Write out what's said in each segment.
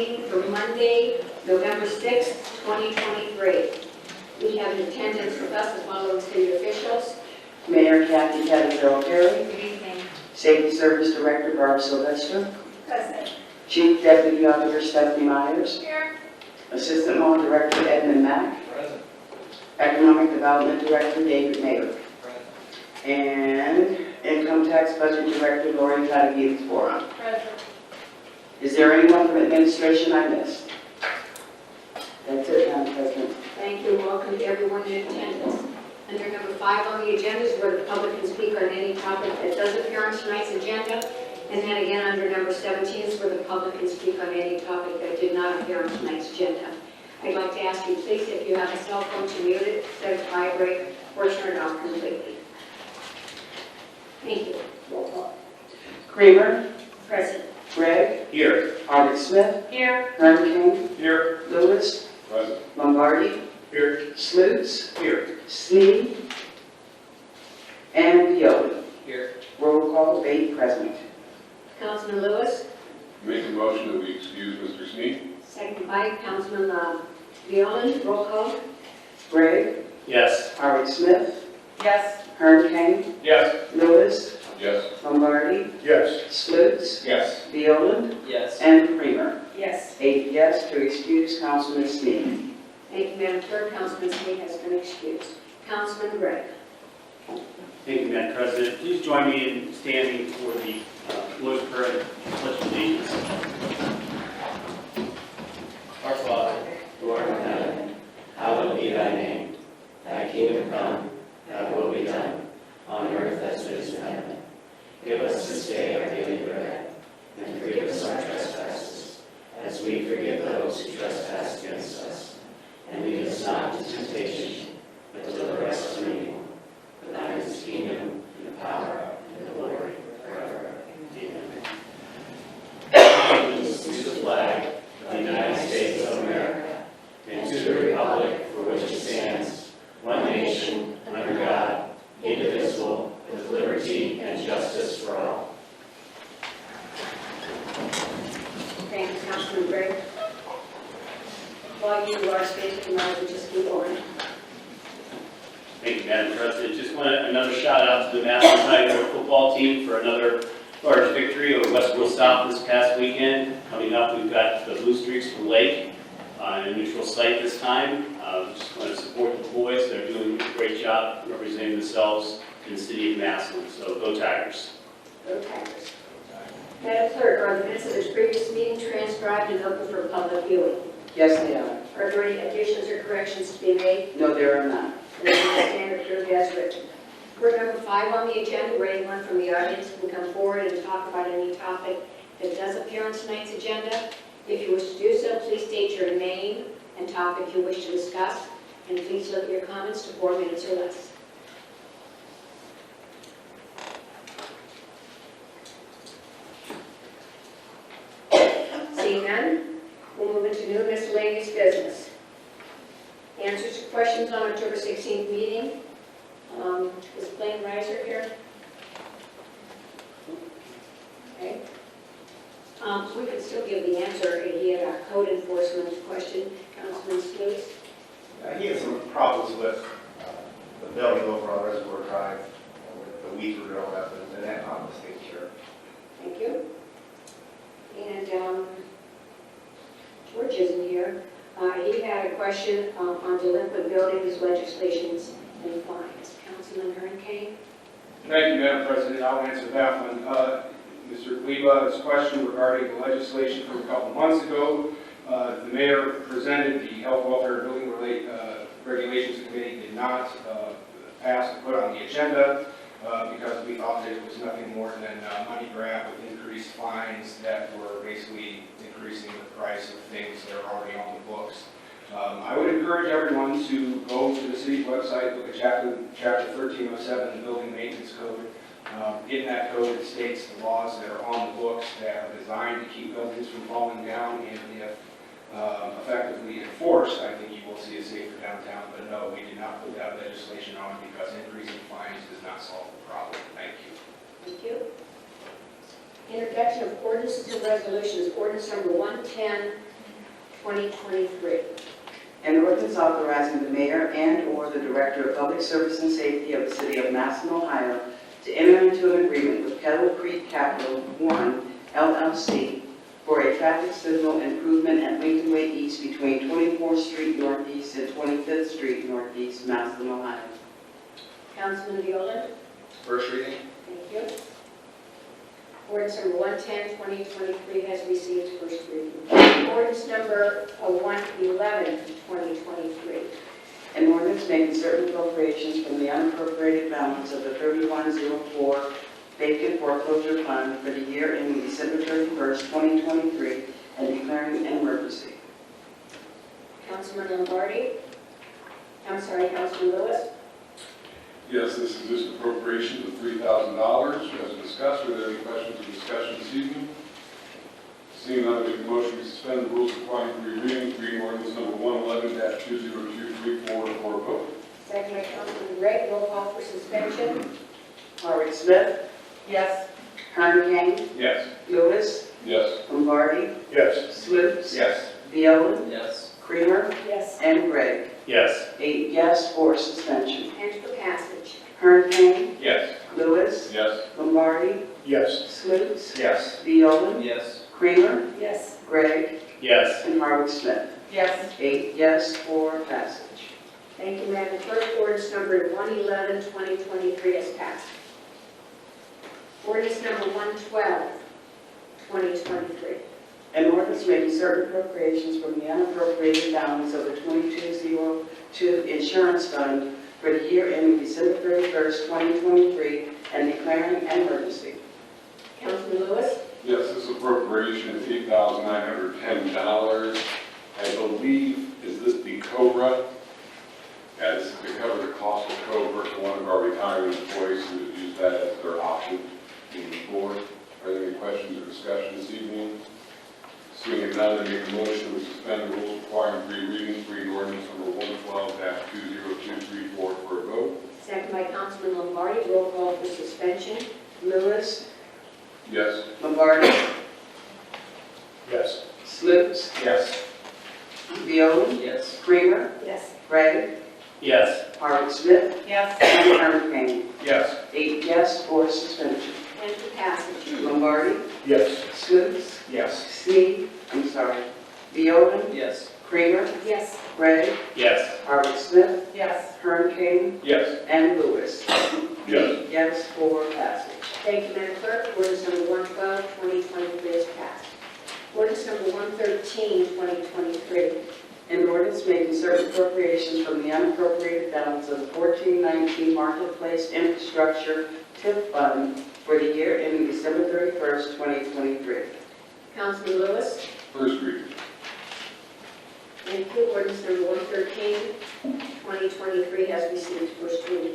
meeting for Monday, November 6th, 2023. We have in attendance with us the following city officials. Mayor Kathy Pettigrew Perry. Good evening. Safety Service Director Barb Sylvester. Present. Chief Deputy Auditor Stephanie Myers. Here. Assistant Law Director Edmund Mack. Present. Economic Development Director David Mayer. Present. And Income Tax Budget Director Lori Katagides-Boron. Present. Is there anyone from administration I missed? That's it, Madam President. Thank you. Welcome to everyone in attendance. Under number 5 on the agenda is where the public can speak on any topic that does appear on tonight's agenda. And then again, under number 17 is where the public can speak on any topic that did not appear on tonight's agenda. I'd like to ask you, please, if you have a cell phone, to mute it, set it to vibrate, or turn it off completely. Thank you. Roll call. Kramer. Present. Gregg. Here. Artie Smith. Here. Herman King. Here. Lewis. Present. Lombardi. Here. Slutes. Here. Sneed. And Pioli. Here. Roll call, 8 present. Councilman Lewis. Make a motion that we excuse Mr. Sneed. Second by Councilman Violand. Roll call. Gregg. Yes. Artie Smith. Yes. Herman King. Yes. Lewis. Yes. Lombardi. Yes. Slutes. Yes. Violand. Yes. And Kramer. Yes. 8 yes to excuse Councilman Sneed. Thank you, Madam Clerk. Councilman Sneed has been excused. Councilman Gregg. Thank you, Madam President. Please join me in standing for the Lord's Prayer and Pledge of Allegiance. Our Father, who art in heaven, hallowed be thy name. Thy kingdom come, thy will be done, on earth as it is in heaven. Give us this day our daily bread, and forgive us our trespasses, as we forgive those who trespass against us. And lead us not into temptation, but deliver us from evil. For thine is the kingdom, and the power, and the glory, forever. Amen. To the flag of the United States of America, and to the republic for which it stands, one nation, under God, indivisible, with liberty and justice for all. Thank you, Councilman Gregg. While you are speaking, I would just keep going. Thank you, Madam President. Just want another shout out to the Massillon football team for another large victory over Westfield South this past weekend. Coming up, we've got the Blue Streaks from Lake on a neutral site this time. Just want to support the boys. They're doing a great job representing themselves in the city of Massillon. So go Tigers. Go Tigers. Madam Clerk, are the minutes of this previous meeting transcribed and open for public viewing? Yes, they are. Are there any additions or corrections to be made? No, there are not. Then we stand approved as written. For number 5 on the agenda, where anyone from the audience can come forward and talk about any topic that does appear on tonight's agenda. If you wish to do so, please state your name and topic you wish to discuss, and please limit your comments to 4 minutes or less. Seeing none, we'll move into new miscellaneous business. Answers to questions on October 16th meeting. Is Blaine Reiser here? Okay. We could still give the answer. He had a code enforcement question. Councilman Sluse. He had some problems with the building over on Reservoir Drive with the weeds were growing up, and that problem was taken care of. Thank you. And George isn't here. He had a question on delinquent buildings, legislations, and fines. Councilman Hernkane. Thank you, Madam President. I'll answer that one. Mr. Kleba's question regarding the legislation from a couple months ago. The mayor presented the Health, Welfare, and Building Regulations Committee did not pass to put on the agenda because we thought that it was nothing more than a money grab with increased fines that were basically increasing the price of things that are already on the books. I would encourage everyone to go to the city's website, look at chapter 1307, the Building Maintenance Code. In that code, it states the laws that are on the books that are designed to keep buildings from falling down, and if effectively enforced, I think you will see a safer downtown. But no, we did not put that legislation on because increasing fines does not solve the problem. Thank you. Thank you. Introduction of ordinances and resolutions. Ordinance number 110, 2023. An ordinance authorizing the mayor and/or the director of public service and safety of the city of Massillon, Ohio, to enter into an agreement with Kettle Creek Capital One LLC for a traffic signal improvement at Lincoln Way East between 24th Street Northeast and 25th Street Northeast, Massillon, Ohio. Councilman Viola. First reading? Thank you. Ordinance number 110, 2023 has received first reading. Ordinance number 111, 2023. An ordinance making certain appropriations from the unappropriated balance of the 3104 vacant foreclosure fund for the year ending December 31st, 2023, and declaring an emergency. Councilman Lombardi. I'm sorry, Councilman Lewis. Yes, this is just appropriation of $3,000 as discussed. Are there any questions or discussion this evening? Seeing none, I make a motion to suspend the rules requiring three readings, reading ordinance number 111-20234 for a vote. Second by Councilman Gregg. Roll call for suspension. Howard Smith, Yes. Kern Kane, Yes. Lewis, Yes. Lombardi, Yes. Sluse, Yes. Viola, Yes. Creamer, Yes. and Gregg. Yes. 8 yes for suspension. And for passage. Kern Kane, Yes. Lewis, Yes. Lombardi, Yes. Sluse, Yes. Viola, Yes. Creamer, Yes. Gregg, Yes. and Howard Smith. Yes. 8 yes for passage. Thank you, Madam Clerk. Ordinance number 111, 2023 has passed. Ordinance number 112, 2023. An ordinance making certain appropriations from the unappropriated balance of the 2202 insurance fund for the year ending December 31st, 2023, and declaring an emergency. Councilman Lewis. Yes, this appropriation is $8,910. I believe, is this the COBRA? Yeah, this is to cover the cost of COBRA for one of our retiring employees who has used that as their option moving forward. Are there any questions or discussion this evening? Seeing none, I make a motion to suspend the rules requiring three readings, reading ordinance number 112-20234 for a vote. Second by Councilman Lombardi. Roll call for suspension. Lewis, Yes. Lombardi, Yes. Sluse, Yes. Viola, Yes. Creamer, Yes. Gregg, Yes. Howard Smith, Yes. and Kern Kane. Yes. 8 yes for suspension. And for passage. Lombardi, Yes. Sluse, Yes. Viola, Yes. Creamer, Yes. Gregg, Yes. Howard Smith, Yes. Kern Kane, Yes. and Lewis. Yes. 8 yes for passage. Thank you, Madam Clerk. Ordinance number 112, 2023 is passed. Ordinance number 113, 2023. An ordinance making certain appropriations from the unappropriated balance of the 1419 Marketplace Infrastructure TIP Fund for the year ending December 31st, 2023. Councilman Lewis. First reading. Thank you. Ordinance number 113, 2023 has received first reading.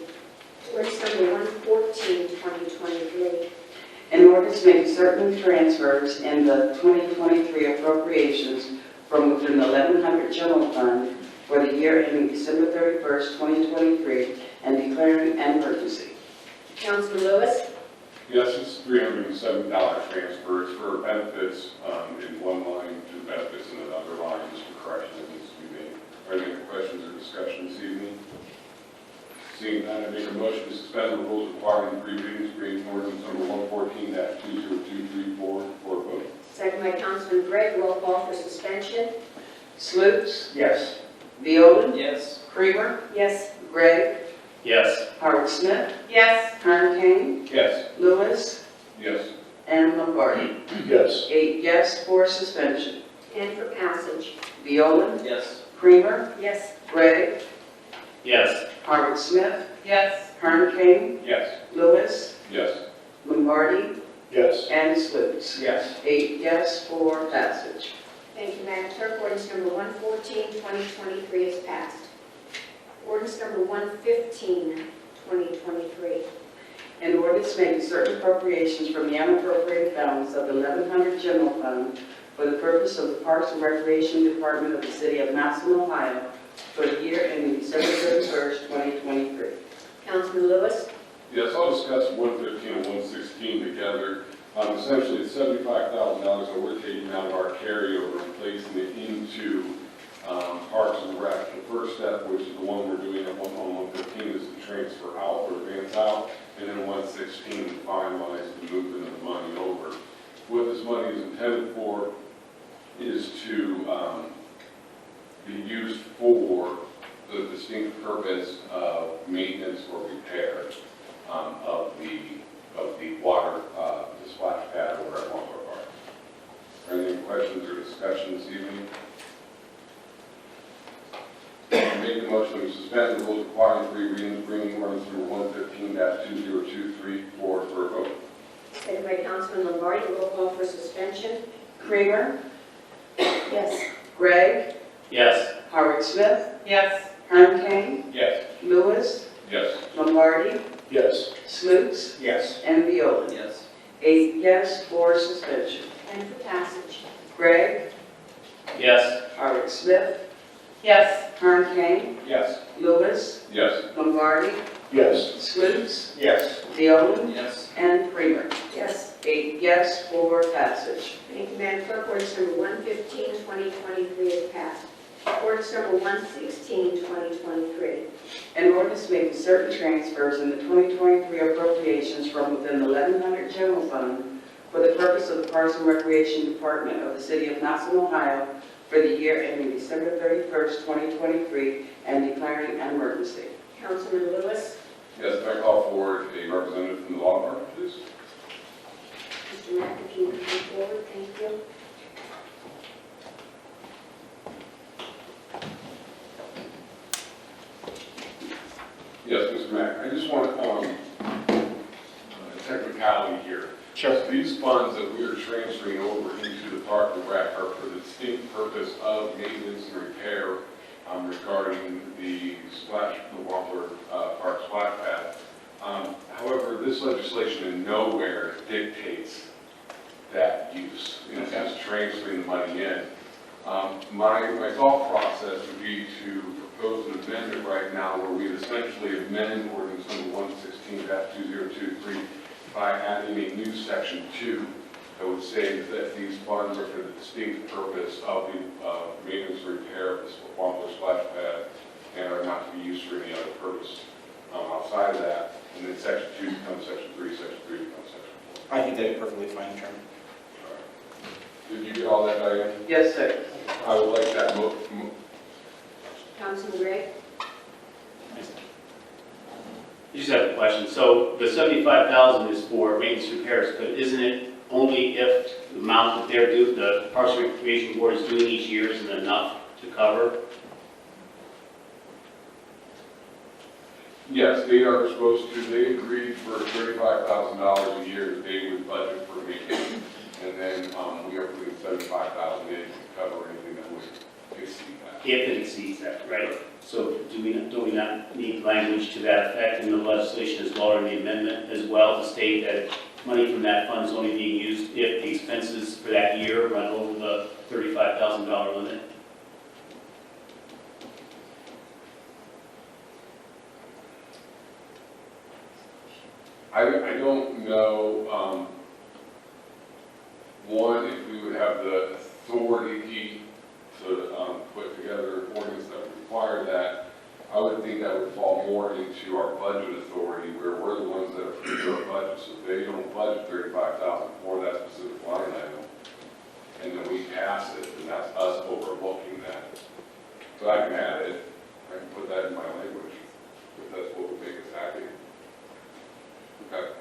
Ordinance number 114, 2023. An ordinance making certain transfers in the 2023 appropriations from within the 1100 General Fund for the year ending December 31st, 2023, and declaring an emergency. Councilman Lewis. Yes, it's $307 transfer. It's for benefits in one line to benefits in another line, just for correction that needs to be made. Are there any questions or discussion this evening? Seeing none, I make a motion to suspend the rules requiring three readings, reading ordinance number 114-20234 for a vote. Second by Councilman Gregg. Roll call for suspension. Sluse, Yes. Viola, Yes. Creamer, Yes. Gregg, Yes. Howard Smith, Yes. Kern Kane, Yes. Lewis, Yes. and Lombardi. Yes. 8 yes for suspension. And for passage. Viola, Yes. Creamer, Yes. Gregg, Yes. Howard Smith, Yes. Kern Kane, Yes. Lewis, Yes. Lombardi, Yes. and Sluse. Yes. 8 yes for passage. Thank you, Madam Clerk. Ordinance number 114, 2023 is passed. Ordinance number 115, 2023. An ordinance making certain appropriations from the unappropriated balance of the 1100 General Fund for the purpose of the Parks and Recreation Department of the City of Massillon, Ohio, for the year ending December 31st, 2023. Councilman Lewis. Yes, I'll discuss 115 and 116 together. Essentially, it's $75,000 that we're taking out of our carryover and placing it into Parks and Rec. The first step, which is the one we're doing at 115, is the transfer out or advance out, and then 116 to finalize the movement of the money over. What this money is intended for is to be used for the distinct purpose of maintenance or repair of the water, the splash pad over at Walmart Park. Are there any questions or discussion this evening? Make the motion to suspend the rules requiring 3 readings, bringing ordinance number 115-2023 forward for a vote. Second by Councilman Lombardi. Roll call for suspension. Kramer, Yes. Gregg, Yes. Howard Smith, Yes. Kern Kane, Yes. Lewis, Yes. Lombardi, Yes. Slutes, Yes. and Viola. Yes. 8 yes for suspension. And for passage. Gregg, Yes. Howard Smith, Yes. Kern Kane, Yes. Lewis, Yes. Lombardi, Yes. Slutes, Yes. Viola, Yes. and Kramer. Yes. 8 yes for passage. Thank you, Madam Clerk. Ordinance number 115, 2023 is passed. Ordinance number 116, 2023. An ordinance making certain transfers in the 2023 appropriations from within the 1100 general fund for the purpose of the Parks and Recreation Department of the City of Massillon, Ohio for the year ending December 31st, 2023, and declaring an emergency. Councilman Lewis. Yes, can I call forward a representative from the law department, please? Mr. Mack, if you would come forward, thank you. Yes, Mr. Mack, I just want a technicality here. Sure. So these funds that we are transferring over into the Park and Rec are for the distinct purpose of maintenance and repair regarding the Wampler Park splash pad. However, this legislation in nowhere dictates that use. It's just transferring the money in. My thought process would be to propose an amendment right now where we essentially amend ordinance number 116-2023 by adding a new section 2 that would say that these funds are for the distinct purpose of the maintenance and repair of the Wampler splash pad and are not to be used for any other purpose outside of that. And then section 2 becomes section 3, section 3 becomes section 4. I think that'd be perfectly fine, Chairman. All right. Did you get all that, Diane? Yes, sir. I would like that Councilman Gregg. I just have a question. So the 75,000 is for maintenance repairs, but isn't it only if the amount that they're doing, the Parks and Recreation Board is doing each year isn't enough to cover? Yes, they are supposed to, they agreed for $35,000 a year that they would budget for maintenance. And then we are putting $75,000 in to cover anything that would exceed that. If it exceeds that, right? So do we not need language to that effect in the legislation as well, or in the amendment as well, to state that money from that fund is only being used if the expenses for that year run over the $35,000 limit? I don't know, one, if we would have the authority to put together an ordinance that would require that. I would think that would fall more into our budget authority, where we're the ones that approve our budget. So if they don't budget $35,000 for that specific line item, and then we pass it, then that's us overlooking that. So I can add it, I can put that in my language, if that's what would make us happy. Okay.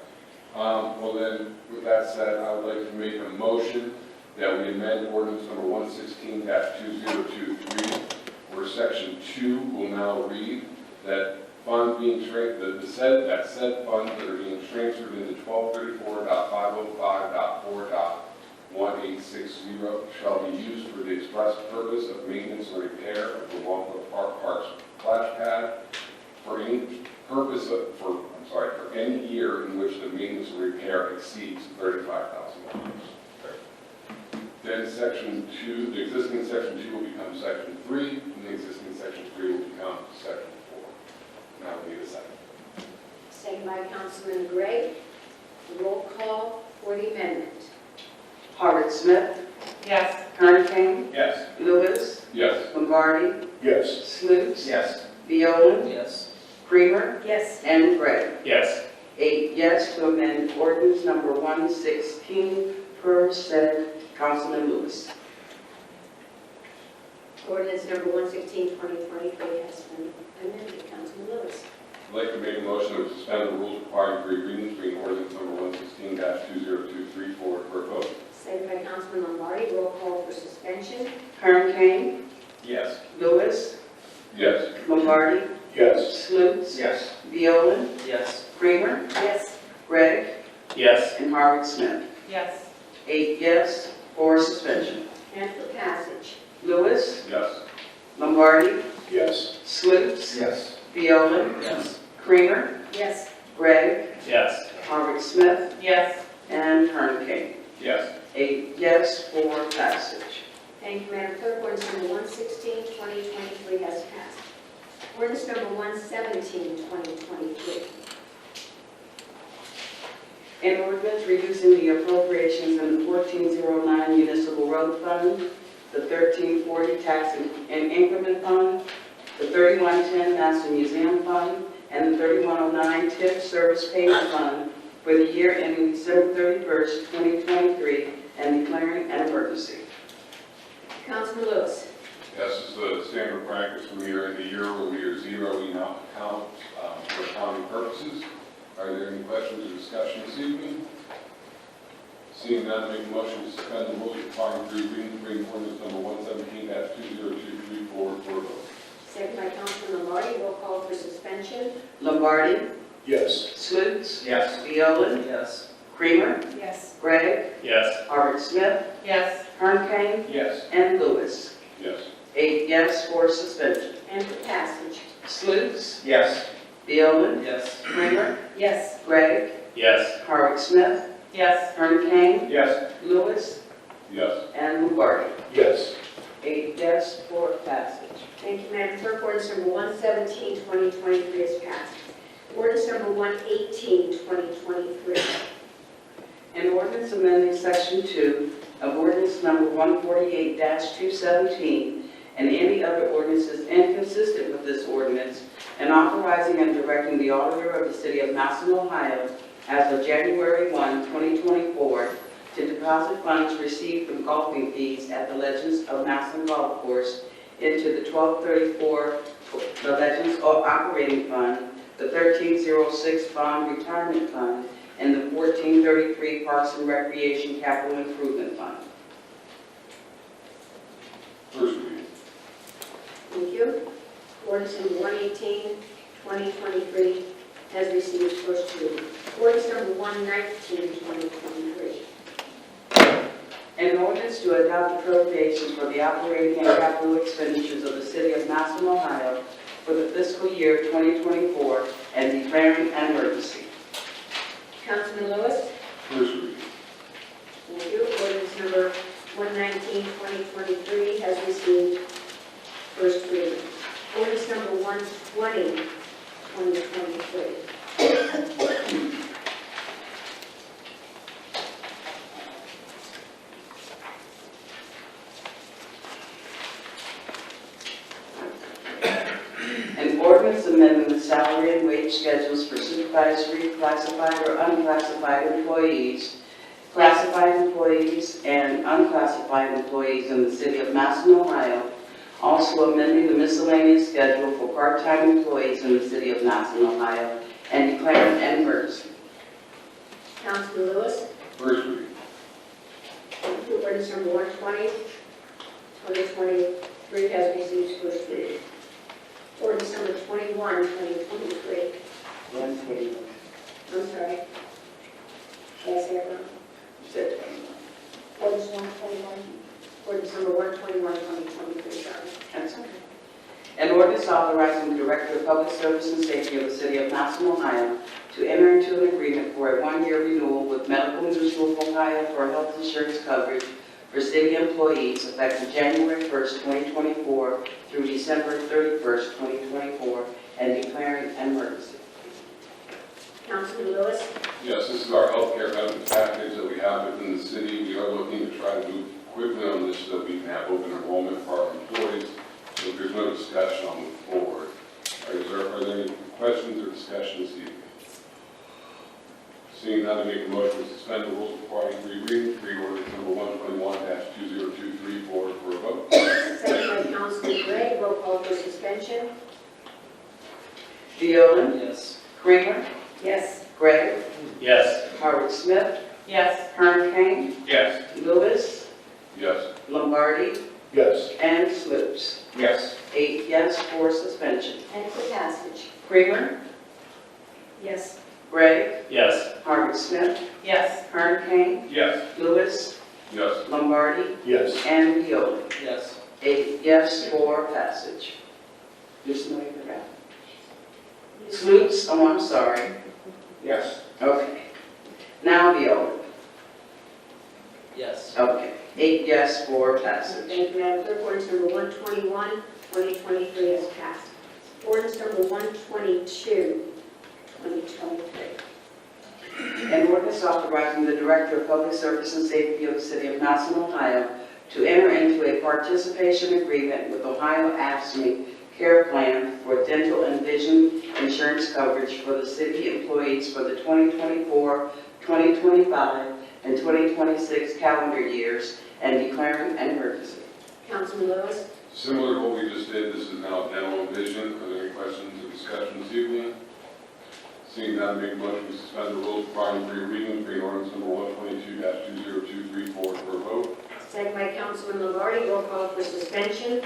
Well then, with that said, I would like to make a motion that we amend ordinance number 116-2023, where section 2 will now read that funds being that said funds that are being transferred into 1234.505.4.1860 shall be used for the express purpose of maintenance and repair of the Wampler Park splash pad for any purpose for any year in which the maintenance and repair exceeds $35,000. Then section 2, the existing section 2 will become section 3, and the existing section 3 will become section 4. Now we need a second. Second by Councilman Gregg. Roll call For the amendment. Howard Smith, Yes. Kern King, Yes. Lewis, Yes. Lombardi, Yes. Sluse, Yes. Viola, Yes. Creamer, Yes. and Gregg. Yes. 8 yes to amend ordinance number 116 per said Councilman Lewis. Ordinance number 116, 2023 has been amended. Councilman Lewis. I'd like to make a motion to suspend the rules requiring three readings, between ordinance number 116-2023 for a vote. Second by Councilman Lombardi. Roll call for suspension. Kern King, Yes. Lewis, Yes. Lombardi, Yes. Sluse, Yes. Viola, Yes. Creamer, Yes. Gregg, Yes. and Howard Smith. Yes. 8 yes for suspension. And for passage. Lewis, Yes. Lombardi, Yes. Sluse, Yes. Viola, Yes. Creamer, Yes. Gregg, Yes. Howard Smith, Yes. and Kern King. Yes. 8 yes for passage. Thank you, Madam Clerk. Ordinance number 116, 2023 has passed. Ordinance number 117, 2023. An ordinance reducing the appropriations in the 1409 Municipal Road Fund, the 1340 Tax and Increment Fund, the 3110 National Museum Fund, and the 3109 TIP Service Payment Fund for the year ending December 31st, 2023, and declaring an emergency. Councilman Lewis. Yes, it's the standard practice from year to year where we are zeroing out accounts for accounting purposes. Are there any questions or discussion this evening? Seeing none, make a motion to suspend the rules requiring three readings, bring ordinance number 117-2023 forward for a vote. Second by Councilman Lombardi. Roll call for suspension. Lombardi, Yes. Sluse, Yes. Viola, Yes. Creamer, Yes. Gregg, Yes. Howard Smith, Yes. Kern King, Yes. and Lewis. Yes. 8 yes for suspension. And for passage. Sluse, Yes. Viola, Yes. Creamer, Yes. Gregg, Yes. Howard Smith, Yes. Kern King, Yes. Lewis, Yes. and Lombardi. Yes. 8 yes for passage. Thank you, Madam Clerk. Ordinance number 117, 2023 is passed. Ordinance number 118, 2023. An ordinance amending Section 2 of Ordinance Number 148-217 and any other ordinances inconsistent with this ordinance, and authorizing and directing the auditor of the City of Massillon, Ohio, as of January 1, 2024, to deposit funds received from golfing fees at the Legends of Massillon Golf Course into the 1234, the Legends Operating Fund, the 1306 Bond Retirement Fund, and the 1433 Parks and Recreation Capital Improvement Fund. First reading. Thank you. Ordinance number 118, 2023 has received first reading. Ordinance number 119, 2023. An ordinance to adopt appropriations for the operating and capital expenditures of the City of Massillon, Ohio for the fiscal year 2024 and declaring an emergency. Councilman Lewis. First reading. Thank you. Ordinance number 119, 2023 has received first reading. Ordinance number 120, 2023. An ordinance amending the salary and wage schedules for supervisory, classified or unclassified employees, classified employees, and unclassified employees in the City of Massillon, Ohio. Also amending the miscellaneous schedule for part-time employees in the City of Massillon, Ohio, and declaring an emergency. Councilman Lewis. First reading. Thank you. Ordinance number 120, 2023 has received first reading. Ordinance number 21, 2023. 121. I'm sorry. Did I say it wrong? You said 21. Ordinance 121. Ordinance number 121, 2023, sorry. That's okay. An ordinance authorizing the Director of Public Service and Safety of the City of Massillon, Ohio, to enter into an agreement for a one-year renewal with Medical Mutual of Ohio for health insurance coverage for city employees effective January 1st, 2024 through December 31st, 2024, and declaring an emergency. Councilman Lewis. Yes, this is our healthcare benefits package that we have within the city. We are looking to try to move quickly on this so that we can have open enrollment for our employees. So if there's no discussion, I'll move forward. Are there any questions or discussions this evening? Seeing none, I make a motion to suspend the rules requiring three readings, read ordinance number 121-2023 forward for a vote. Second by Councilman Gray. Roll call for suspension. Viola, Yes. Kramer, Yes. Gregg, Yes. Howard Smith, Yes. Kern Kane, Yes. Lewis, Yes. Lombardi, Yes. and Sluse. Yes. 8 yes for suspension. And for passage. Kramer, Yes. Gregg, Yes. Howard Smith, Yes. Kern Kane, Yes. Lewis, Yes. Lombardi, Yes. and Viola. Yes. 8 yes for passage. There's somebody I forgot. Sluse, oh, I'm sorry. Yes. Okay. Now Viola. Yes. Okay. 8 yes for passage. Thank you, Madam Clerk. Ordinance number 121, 2023 is passed. Ordinance number 122, 2023. An ordinance authorizing the Director of Public Service and Safety of the City of Massillon, Ohio, to enter into a participation agreement with Ohio AFSCME Care Plan for dental and vision insurance coverage for the city employees for the 2024, 2025, and 2026 calendar years and declaring an emergency. Councilman Lewis. Similar to what we just did, this is now dental and vision. Are there any questions or discussion this evening? Seeing none, make a motion to suspend the rules requiring three readings, bring ordinance number 122-2023 forward for a vote. Second by Councilman Lombardi. Roll call for suspension.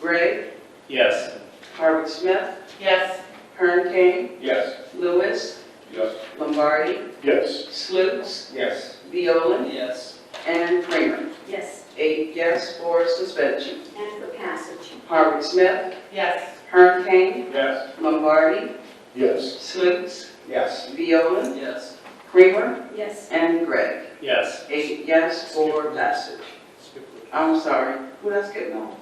Gregg, Yes. Howard Smith, Yes. Kern Kane, Yes. Lewis, Yes. Lombardi, Yes. Sluse, Yes. Viola, Yes. and Kramer. Yes. 8 yes for suspension. And for passage. Howard Smith, Yes. Kern Kane, Yes. Lombardi, Yes. Sluse, Yes. Viola, Yes. Kramer, Yes. and Gregg. Yes. 8 yes for passage. I'm sorry, who else getting on?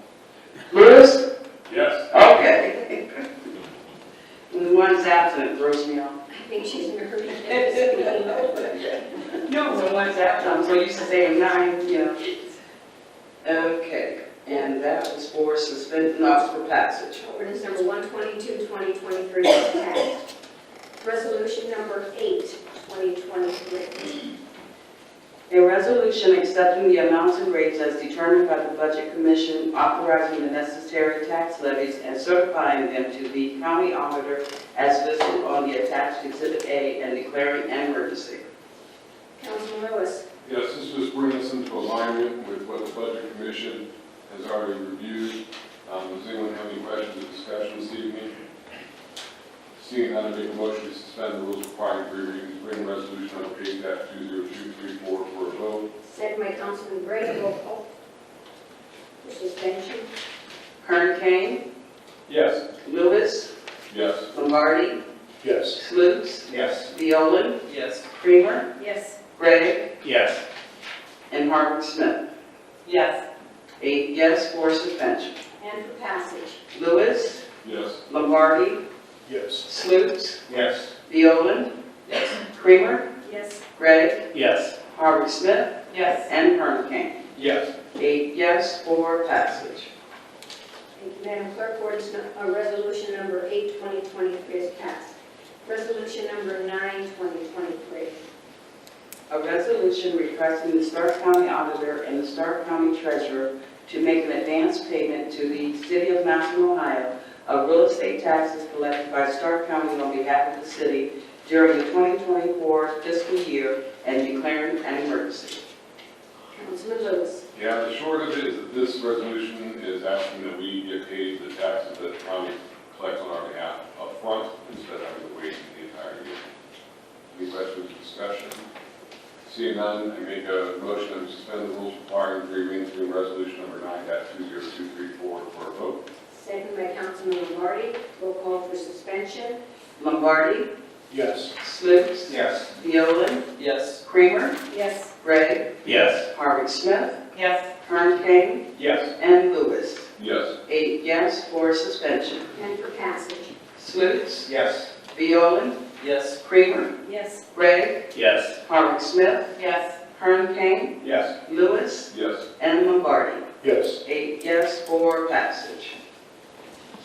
Lewis? Yes. Okay. When one's absent, it throws me off. I think she's in a hurry. No, when one's absent, I'm so used to saying 9, you know. Okay, and that was for suspend, not for passage. Ordinance number 122, 2023 is passed. Resolution number 8, 2023. A resolution accepting the amounts and rates as determined by the Budget Commission, authorizing the necessary tax levies and certifying them to the county auditor as listed on the attached Exhibit A and declaring an emergency. Councilman Lewis. Yes, this just brings us into alignment with what the Budget Commission has already reviewed. Does anyone have any questions or discussion this evening? Seeing none, I make a motion to suspend the rules requiring three readings, bring resolution number 8-20234 for a vote. Second by Councilman Gray. Roll call for suspension. Kern Kane, Yes. Lewis, Yes. Lombardi, Yes. Sluse, Yes. Viola, Yes. Kramer, Yes. Gregg, Yes. and Howard Smith. Yes. 8 yes for suspension. And for passage. Lewis, Yes. Lombardi, Yes. Sluse, Yes. Viola, Yes. Kramer, Yes. Gregg, Yes. Howard Smith, Yes. and Kern Kane. Yes. 8 yes for passage. Thank you, Madam Clerk. Ordinance resolution number 8, 2023 is passed. Resolution number 9, 2023. A resolution requesting the Stark County Auditor and the Stark County Treasurer to make an advance payment to the City of Massillon, Ohio, of real estate taxes collected by Stark County on behalf of the city during the 2024 fiscal year and declaring an emergency. Councilman Lewis. Yeah, the short of it is that this resolution is asking that we get paid the taxes that the county collects on our behalf up front instead of having to wait the entire year. Any questions or discussion? Seeing none, I make a motion to suspend the rules requiring three readings, bring resolution number 9-20234 for a vote. Second by Councilman Lombardi. Roll call for suspension. Lombardi, Yes. Sluse, Yes. Viola, Yes. Kramer, Yes. Gregg, Yes. Howard Smith, Yes. Kern Kane, Yes. and Lewis. Yes. 8 yes for suspension. And for passage. Sluse, Yes. Viola, Yes. Creamer, Yes. Gregg, Yes. Howard Smith, Yes. Kern Kane, Yes. Lewis, Yes. and Lombardi. Yes. 8 yes for passage.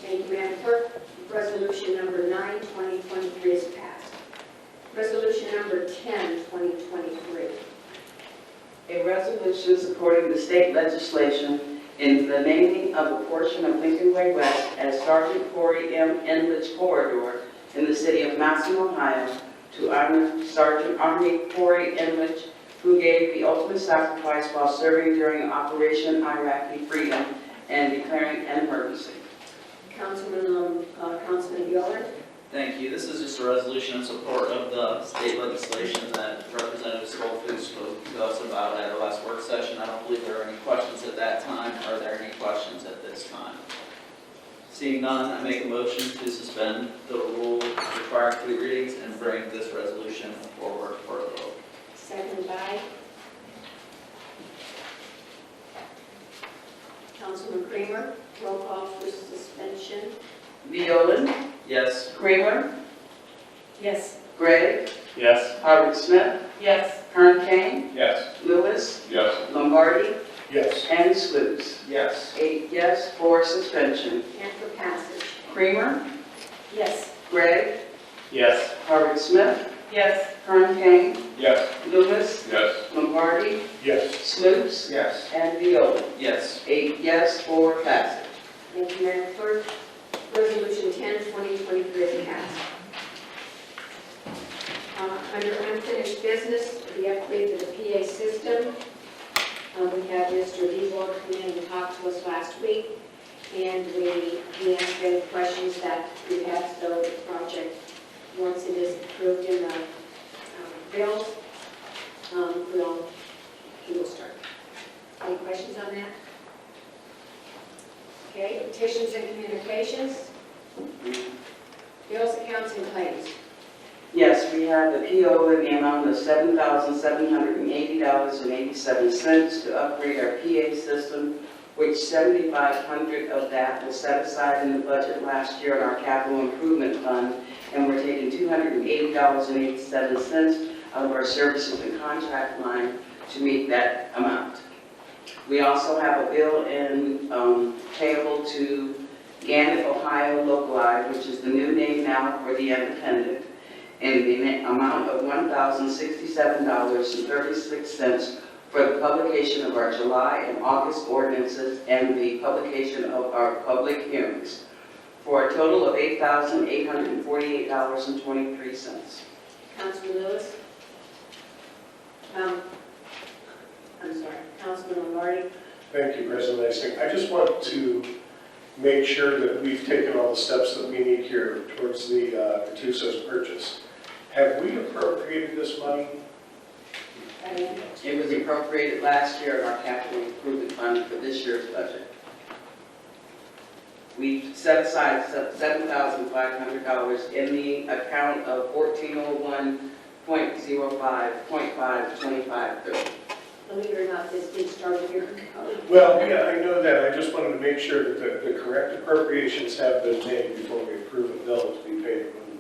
Thank you, Madam Clerk. Resolution number 9, 2023 is passed. Resolution number 10, 2023. A resolution supporting the state legislation in the naming of a portion of Lincoln Way West as Sergeant Corey M. Enlidge Corridor in the city of Massillon, Ohio, to honor Sergeant Army Corey Enlidge, who gave the ultimate sacrifice while serving during Operation Iraqi Freedom and declaring an emergency. Councilman Bjorn. Thank you. This is just a resolution in support of the state legislation that Representative Schofield spoke to us about at our last work session. I don't believe there were any questions at that time. Are there any questions at this time? Seeing none, I make a motion to suspend the rule requiring 3 readings and bring this resolution forward for a vote. Seconded by Councilman Kramer. Roll call for suspension. Viola, Yes. Creamer, Yes. Gregg, Yes. Howard Smith, Yes. Kern Kane, Yes. Lewis, Yes. Lombardi, Yes. and Sluse. Yes. 8 yes for suspension. And for passage. Creamer, Yes. Gregg, Yes. Howard Smith, Yes. Kern Kane, Yes. Lewis, Yes. Lombardi, Yes. Sluse, Yes. and Viola. Yes. 8 yes for passage. Thank you, Madam Clerk. Resolution 10, 2023 is passed. Under unfinished business, the upgrade to the PA system. We had Mr. Dezor come in and talk to us last week, and we asked any questions that we had, so the project, once it is approved in the bills, we will start. Any questions on that? Okay, petitions and communications. Bills, accounts, and claims. Yes, we have the PO in the amount of $7,780.87 to upgrade our PA system, which $7,500 of that was set aside in the budget last year in our capital improvement fund, and we're taking $280.87 out of our services and contract line to meet that amount. We also have a bill in payable to Gannett, Ohio Localized, which is the new name now for the Independent, in the amount of $1,067.36 for the publication of our July and August ordinances and the publication of our public hearings, for a total of $8,848.23. Councilman Lewis? I'm sorry, Councilman Lombardi? Thank you, President Lassing. I just want to make sure that we've taken all the steps that we need here towards the Tucsos purchase. Have we appropriated this money? It was appropriated last year in our capital improvement fund for this year's budget. We set aside $7,500 in the account of 1401.05.52530. Believe it or not, this did start here. Well, yeah, I know that. I just wanted to make sure that the correct appropriations have been made before we approve a bill to be paid when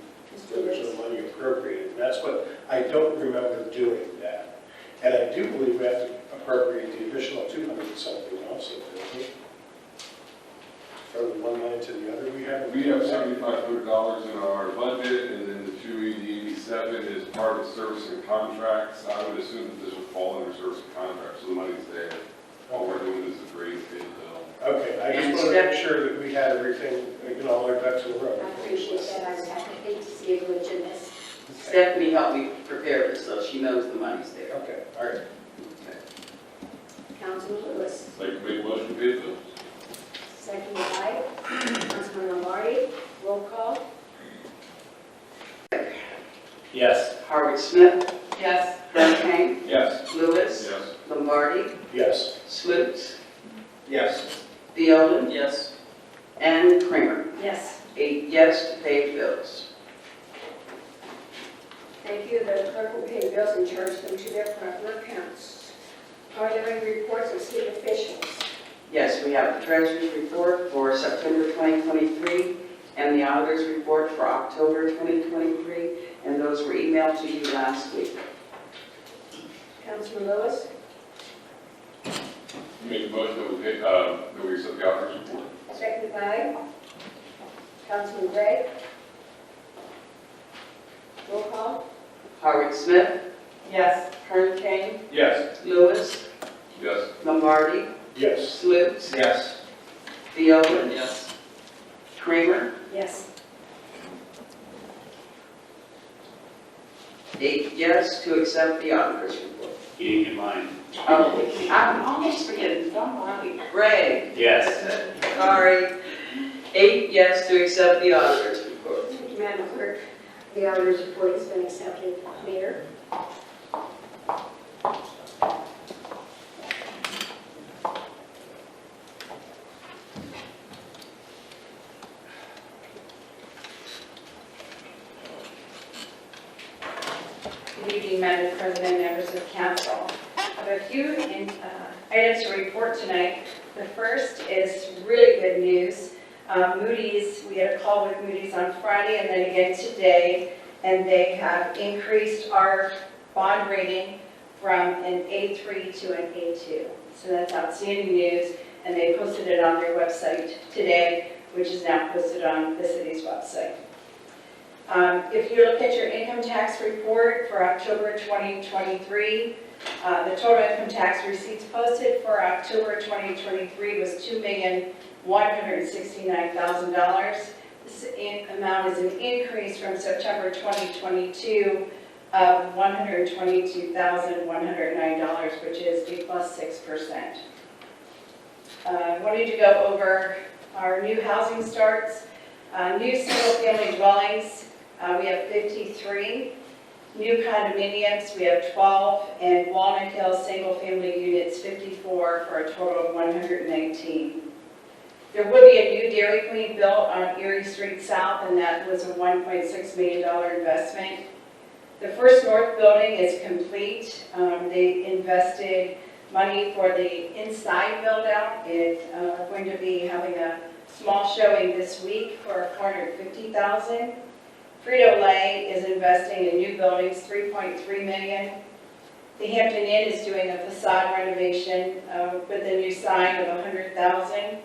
there's no money appropriated. And that's what I don't remember doing that. And I do believe we have to appropriate the additional 200 and something also, don't we? From one line to the other, we have $7,500 in our budget, and then the 280.87 is part of service and contracts. I would assume that this would fall under service and contracts, so the money's there. All we're doing is agreeing to pay the bill. Okay, I just want to make sure that we had everything, all our ducks in a row. I appreciate that. I would have to hate to see a glitch in this. Stephanie helped me prepare this, so she knows the money's there. Okay, all right. Councilman Lewis? Like to make a motion to pay the bill? Seconded by Councilman Lombardi. Roll call. Yes. Howard Smith, Yes. Kern Kane, Yes. Lewis, Yes. Lombardi, Yes. Sluse, Yes. Viola, Yes. and Kramer. Yes. 8 yes to pay bills. Thank you. The clerk will pay bills and charge them to their proper accounts. Are there any reports of city officials? Yes, we have the Treasurer's report for September 2023 and the auditor's report for October 2023, and those were emailed to you last week. Councilman Lewis? Make a motion that we accept the auditor's report. Seconded by Councilman Gray. Roll call? Howard Smith, Yes. Kern Kane, Yes. Lewis, Yes. Lombardi, Yes. Sluse, Yes. Viola. Yes. Kramer, Yes. 8 yes to accept the auditor's report. You didn't get mine. Oh, I'm almost forgetting, don't worry. Greg, Yes. sorry. 8 yes to accept the auditor's report. Thank you, Madam Clerk. The auditor's report has been accepted. Mayor? Good evening, Madam President, members of council. I have a few items to report tonight. The first is really good news. Moody's, we had a call with Moody's on Friday and then again today, and they have increased our bond rating from an A3 to an A2. So that's outstanding news, and they posted it on their website today, which is now posted on the city's website. If you look at your income tax report for October 2023, the total income tax receipts posted for October 2023 was $2,169,000. This amount is an increase from September 2022 of $122,109, which is a plus 6%. I wanted to go over our new housing starts. New single-family dwellings, we have 53. New condominiums, we have 12. And Walnut Hills single-family units, 54, for a total of 119. There will be a new Dairy Queen built on Erie Street South, and that was a $1.6 million investment. The First North building is complete. They invested money for the inside build-out. It's going to be having a small showing this week for $450,000. Frito-Lay is investing in new buildings, $3.3 million. The Hampton Inn is doing a facade renovation with a new sign of $100,000.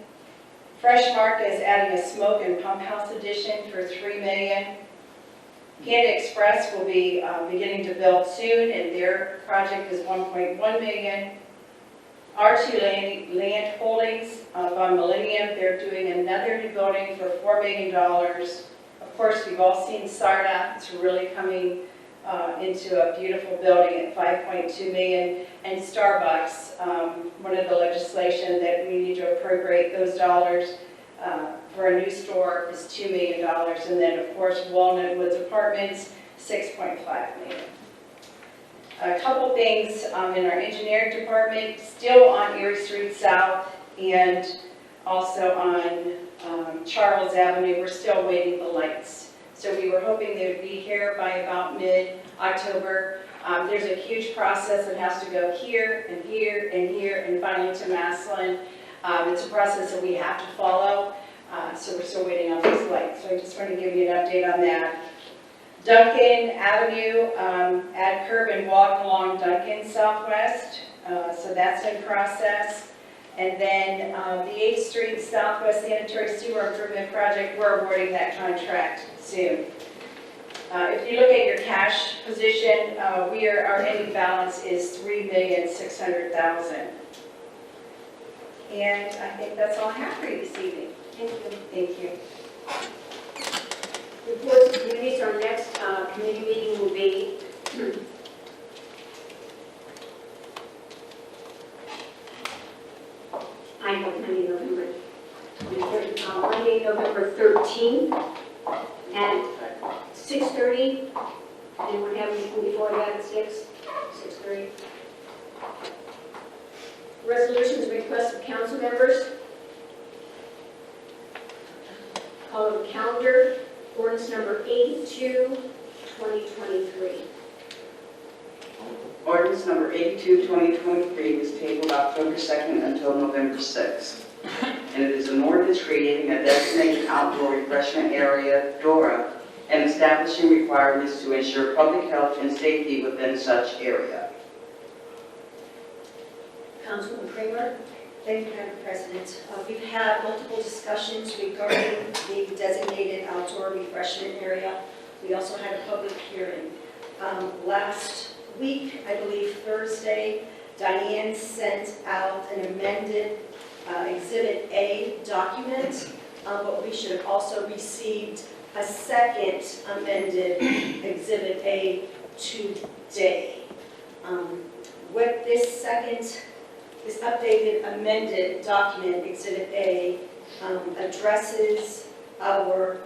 Fresh Mark is adding a smoke and pump house addition for $3 million. Panda Express will be beginning to build soon, and their project is $1.1 million. R2 Land Holdings on Millennium, they're doing another new building for $4 million. Of course, we've all seen Sarda. It's really coming into a beautiful building at $5.2 million. And Starbucks, one of the legislation that we need to appropriate those dollars for a new store is $2 million. And then, of course, Walnut Woods Apartments, $6.5 million. A couple things in our engineering department, still on Erie Street South and also on Charles Avenue. We're still waiting the lights. So we were hoping they would be here by about mid-October. There's a huge process that has to go here and here and here and finally to Massillon. It's a process that we have to follow. So we're still waiting on these lights. So I just want to give you an update on that. Duncan Avenue, add curb and walk along Duncan Southwest. So that's in process. And then the 8th Street Southwest Sanitary Sewer Improvement Project, we're awarding that contract soon. If you look at your cash position, our ending balance is $3,600,000. And I think that's all I have for you this evening. Thank you. Thank you. Reports of committees, our next committee meeting will be I have Monday, November 13th at 6:30. Anyone have anything before that at 6:30? Resolutions, requests of council members. Call of the calendar. Ordinance number 82, 2023. Ordinance number 82, 2023 was tabled October 2nd until November 6th. And it is an ordinance creating a designated outdoor refreshment area, DORA, and establishing requirements to ensure public health and safety within such area. Councilman Kramer? Thank you, Madam President. We've had multiple discussions regarding the designated outdoor refreshment area. We also had a public hearing. Last week, I believe Thursday, Diane sent out an amended Exhibit A document, but we should have also received a second amended Exhibit A today. With this updated amended document, Exhibit A, addresses our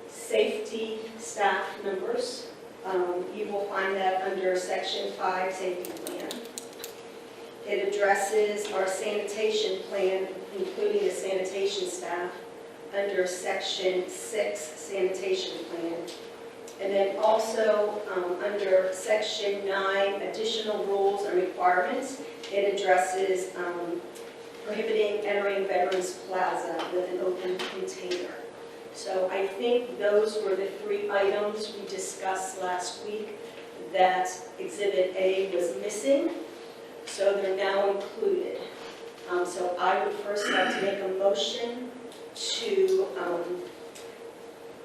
safety staff members. You will find that under Section 5, Safety Plan. It addresses our sanitation plan, including the sanitation staff, under Section 6, Sanitation Plan. And then also, under Section 9, Additional Rules and Requirements, it addresses prohibiting entering Veterans Plaza with an open container. So I think those were the 3 items we discussed last week that Exhibit A was missing, so they're now included. So I would first like to make a motion to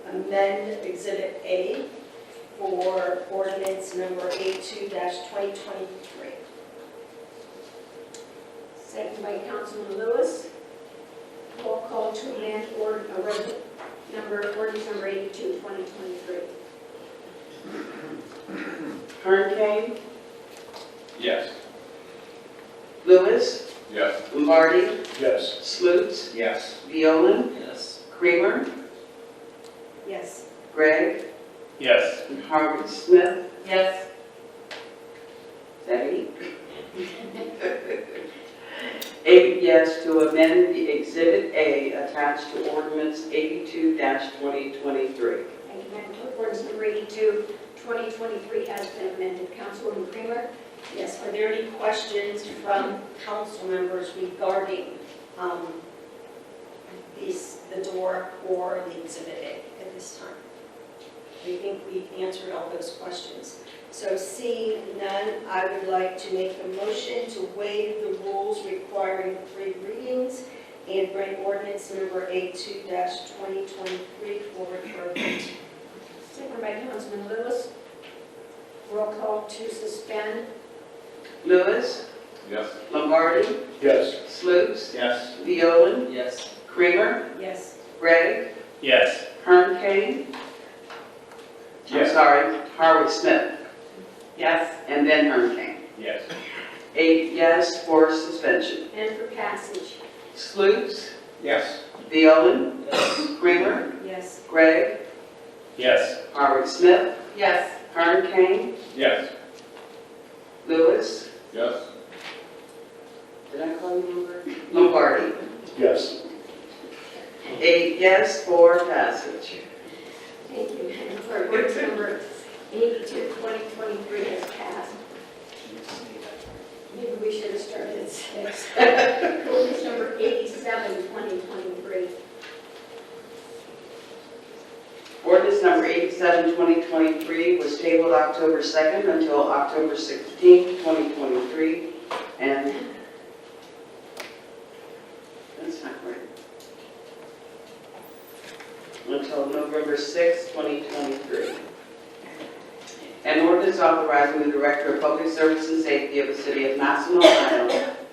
amend Exhibit A for ordinance number 82-2023. Second by Councilman Lewis. Roll call to amend ordinance number 82, 2023. Hurricane, Yes. Lewis, Yes. Lombardi, Yes. Slutes, Yes. Violen, Yes. Kramer, Yes. Gregg, Yes. and Harvard Smith. Yes. Is that 8? 8 yes to amend the Exhibit A attached to ordinance 82-2023. Thank you, Madam Clerk. Ordinance number 82, 2023 has been amended. Councilwoman Kramer? Yes, are there any questions from council members regarding the door or the Exhibit A at this time? I think we've answered all those questions. So seeing none, I would like to make a motion to waive the rules requiring 3 readings and bring ordinance number 82-2023 forward for a vote. Second by Councilman Lewis. Roll call to suspend. Lewis, Yes. Lombardi, Yes. Slutes, Yes. Violen, Yes. Kramer, Yes. Gregg, Yes. Hurricane, Yes. Harvard Smith, Yes. and then Hurricane. Yes. 8 yes for suspension. And for passage. Slutes, Yes. Violen, Yes. Kramer, Yes. Gregg, Yes. Harvard Smith, Yes. Hurricane, Yes. Lewis, Yes. did I call you Lombardi? Lombardi. Yes. 8 yes for passage. Thank you, Madam Clerk. Ordinance number 82, 2023 has passed. Maybe we should have started at 6. Ordinance number 87, 2023. Ordinance number 87, 2023 was tabled October 2nd until October 16th, 2023, and that's not right. Until November 6th, 2023. An ordinance authorizing the Director of Public Service and Safety of the City of Massillon, Ohio,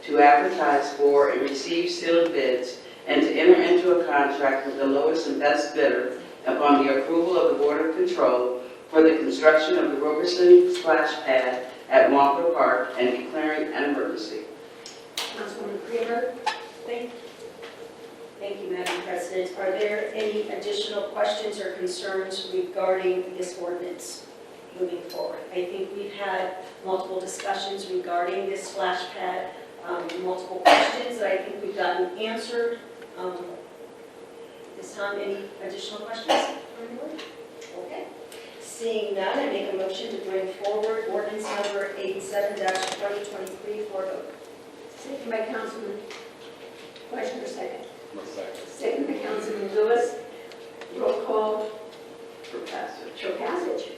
to advertise for and receive sealed bids and to enter into a contract with the lowest and best bidder upon the approval of the Board of Control for the construction of the Roberson splash pad at Walker Park and declaring an emergency. Councilwoman Kramer? Thank you, Madam President. Are there any additional questions or concerns regarding this ordinance moving forward? I think we've had multiple discussions regarding this splash pad, multiple questions that I think we've gotten answered. This time, any additional questions from anyone? Okay. Seeing none, I make a motion to bring forward ordinance number 87-2023 for a vote. Second by Councilman Question or second? Second. Second by Councilman Lewis. Roll call For passage. for passage.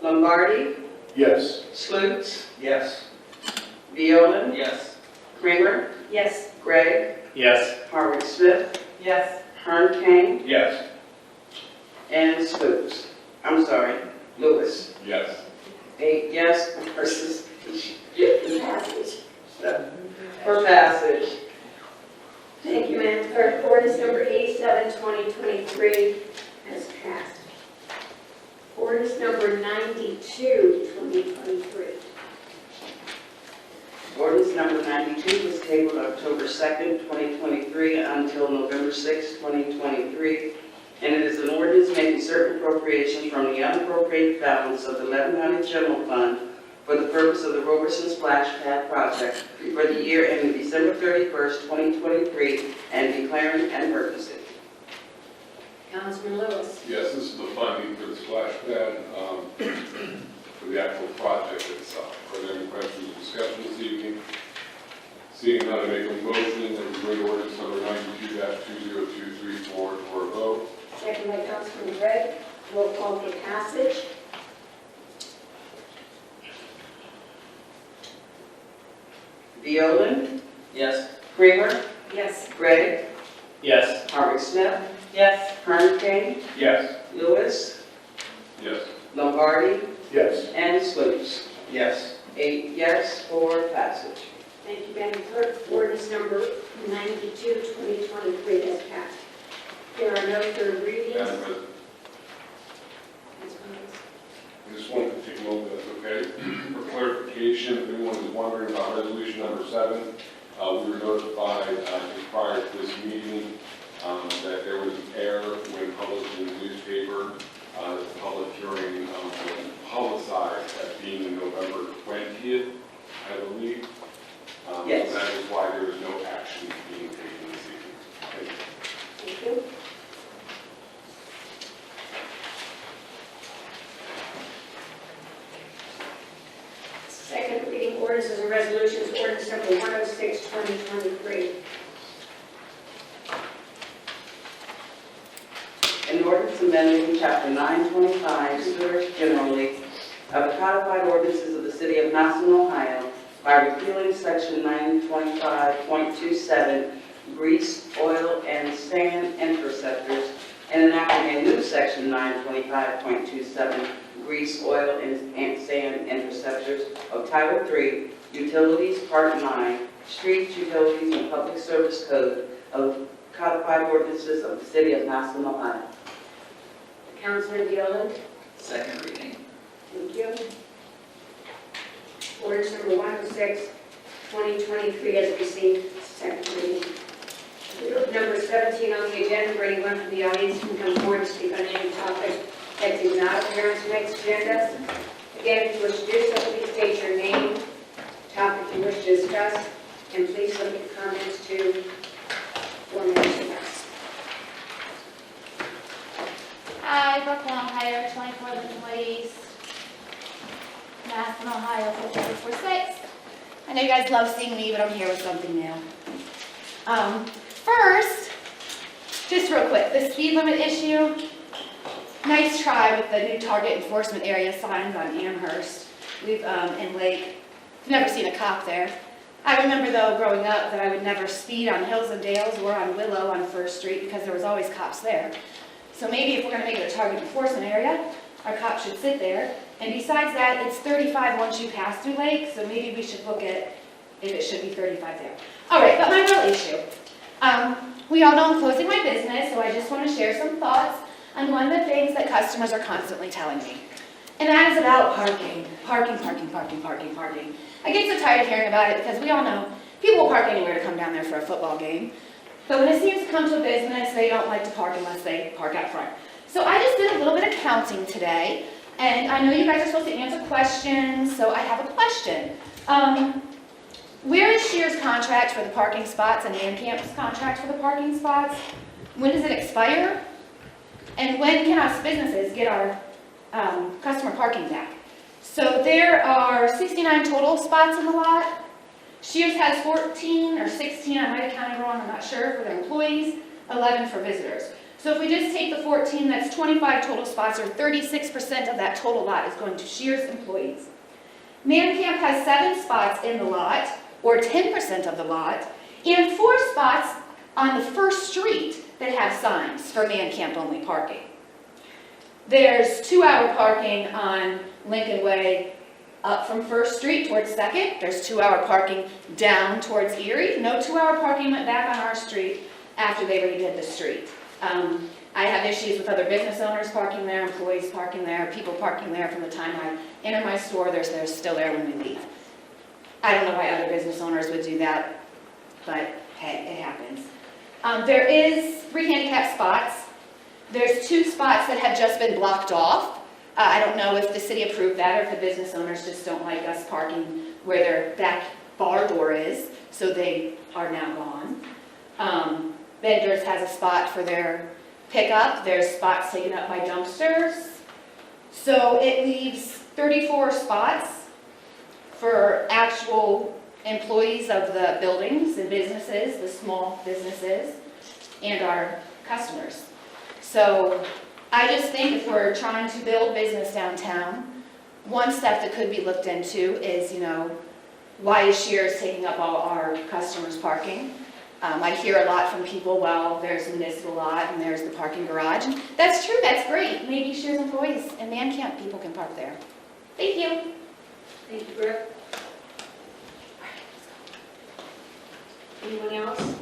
Lombardi, Yes. Slutes, Yes. Viola, Yes. Kramer, Yes. Gregg, Yes. Harvard Smith, Yes. Hearn Kane, Yes. and Slutes. I'm sorry, Lewis. Yes. 8 yes versus Passage. 7 for passage. Thank you, Madam Clerk. Ordinance number 87, 2023 has passed. Ordinance number 92, 2023. Ordinance number 92 was tabled October 2nd, 2023 until November 6th, 2023, and it is an ordinance making certain appropriations from the unappropriated balance of the Lebanon County General Fund for the purpose of the Roberson Splash Pad project for the year ending December 31st, 2023, and declaring an emergency. Councilman Lewis. Yes, this is the funding for the splash pad, for the actual project itself. Are there any questions or discussion this evening? Seeing none, I make a motion that we bring ordinance number 92-2023 forward for a vote. Second by Councilman Gregg. Roll call for passage. Viola, Yes. Kramer, Yes. Gregg, Yes. Harvard Smith, Yes. Hearn Kane, Yes. Lewis, Yes. Lombardi, Yes. and Slutes. Yes. 8 yes for passage. Thank you, Madam Clerk. Ordinance number 92, 2023 has passed. There are no third readings. Madam President, I just wanted to take a moment, if that's okay. For clarification, if anyone is wondering about resolution number 7, we were notified just prior to this meeting that there was an error when published in the newspaper. The public hearing was publicized as being November 20th, I believe. Yes. So that is why there is no action being taken this evening. Thank you. Thank you. Second reading ordinances and resolutions, ordinance number 106, 2023. An ordinance amending Chapter 925, sewers generally, of the codified ordinances of the city of Massillon, Ohio, by repealing Section 925.27, grease, oil, and sand interceptors, and enacting a new Section 925.27, grease, oil, and sand interceptors of Title III, Utilities, Part 9, Streets, Utilities, and Public Service Code of codified ordinances of the city of Massillon, Ohio. Councilman Viola. Second reading. Thank you. Ordinance number 106, 2023 has received second reading. Number 17 on the agenda, for anyone from the audience can come forward and speak on any topic that did not appear on tonight's agenda. Again, if you wish to do so, please state your name, topic you wish to discuss, and please limit your comments to 4 minutes or less. Hi, Brooklyn, Ohio, 24 employees. Massillon, Ohio, 446. I know you guys love seeing me, but I'm here with something new. First, just real quick, the speed limit issue. Nice try with the new target enforcement area signs on Amherst. We've in Lake. Never seen a cop there. I remember though growing up that I would never speed on Hills and Dales or on Willow on First Street because there was always cops there. So maybe if we're going to make it a target enforcement area, our cops should sit there. And besides that, it's 35 once you pass through Lake, so maybe we should look at if it should be 35 there. All right, but my real issue. We all know I'm closing my business, so I just want to share some thoughts on one of the things that customers are constantly telling me. And that is about parking. Parking. I get so tired of hearing about it because we all know people will park anywhere to come down there for a football game. But when it seems to come to a business, they don't like to park unless they park out front. So I just did a little bit of counting today, and I know you guys are supposed to answer questions, so I have a question. Where is your Shear's contract for the parking spots and Man Camp's contract for the parking spots, when does it expire? And when can us businesses get our customer parking back? So there are 69 total spots in the lot. Shear's has 14 or 16, I might have counted wrong, I'm not sure, for their employees, 11 for visitors. So if we just take the 14, that's 25 total spots, or 36% of that total lot is going to Shear's employees. Man Camp has 7 spots in the lot, or 10% of the lot, and 4 spots on the first street that have signs for Man Camp only parking. There's 2-hour parking on Lincoln Way up from First Street towards Second. There's 2-hour parking down towards Erie. No 2-hour parking went back on our street after they redid the street. I have issues with other business owners parking there, employees parking there, people parking there from the time I enter my store. They're still there when we leave. I don't know why other business owners would do that, but hey, it happens. There is 3 handicap spots. There's 2 spots that have just been blocked off. I don't know if the city approved that or if the business owners just don't like us parking where their back bar door is, so they are now gone. Vendors has a spot for their pickup. There's spots taken up by dumpsters. So it leaves 34 spots for actual employees of the buildings and businesses, the small businesses, and our customers. So I just think if we're trying to build business downtown, one step that could be looked into is, why is Shear's taking up all our customers' parking? I hear a lot from people, well, there's a municipal lot and there's the parking garage. And that's true, that's great. Maybe Shear's employees and Man Camp people can park there. Thank you. Thank you, Brooke. Anyone else?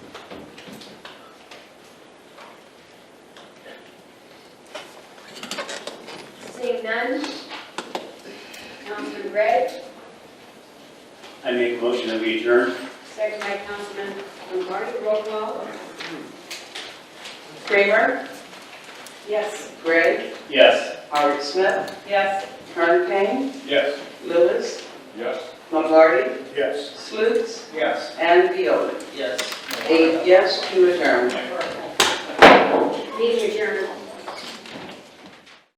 Seeing none. Councilman Gregg, I make a motion that we adjourn. second by Councilman Lombardi, roll call. Kramer, Yes. Gregg, Yes. Howard Smith, Yes. Kern Kane, Yes. Lewis, Yes. Lombardi, Yes. Slutes, Yes. and Viola. Yes. 8 yes to adjourn. Meeting adjourned.